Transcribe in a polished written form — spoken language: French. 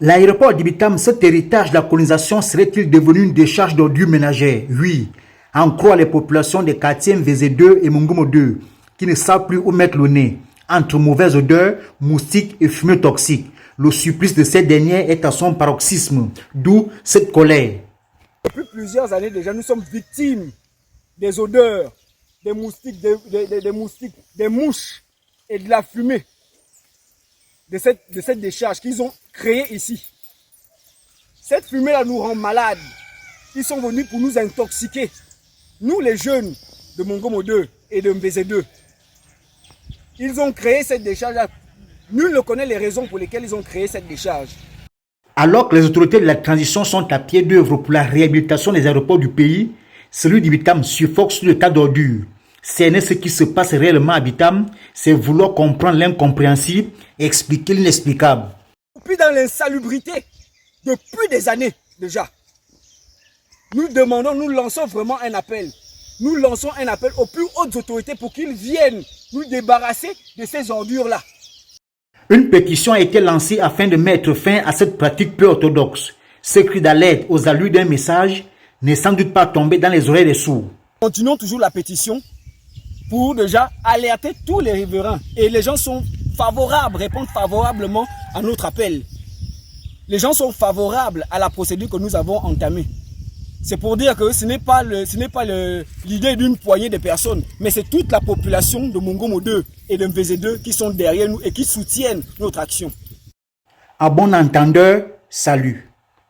L'aéroport d'Ibitam, cet héritage de la colonisation, serait-il devenu une décharge d'ordures ménagères? Oui, en croire les populations des quartiers MVZ2 et Mongomo 2, qui ne savent plus où mettre le nez, entre mauvaises odeurs, moustiques et fumées toxiques. Le supplice de ces dernières est à son paroxysme, d'où cette colère. Depuis plusieurs années déjà, nous sommes victimes des odeurs, des moustiques, des mouches et de la fumée de cette décharge qu'ils ont créée ici. Cette fumée-là nous rend malades. Ils sont venus pour nous intoxiquer. Nous, les jeunes de Mongomo 2 et de MVZ 2, ils ont créé cette décharge-là. Nul ne connaît les raisons pour lesquelles ils ont créé cette décharge. Alors que les autorités de la transition sont à pied d'œuvre pour la réhabilitation des aéroports du pays, celui d'Ibitam suffoque sur le tas d'ordures. Cerner ce qui se passe réellement à Ibitam, c'est vouloir comprendre l'incompréhensible et expliquer l'inexplicable. Puis dans l'insalubrité, depuis des années déjà, nous demandons, nous lançons vraiment un appel. Nous lançons un appel aux plus hautes autorités pour qu'ils viennent nous débarrasser de ces ordures-là. Une pétition a été lancée afin de mettre fin à cette pratique peu orthodoxe. Ce cri d'alerte aux allures d'un message n'est sans doute pas tombé dans les oreilles des sourds. Continuons toujours la pétition pour déjà alerter tous les riverains. Et les gens sont favorables, répondent favorablement à notre appel. Les gens sont favorables à la procédure que nous avons entamée. C'est pour dire que ce n'est pas l'idée d'une poignée de personnes, mais c'est toute la population de Mongomo 2 et de MVZ2 qui sont derrière nous et qui soutiennent notre action. À bon entendeur, salut.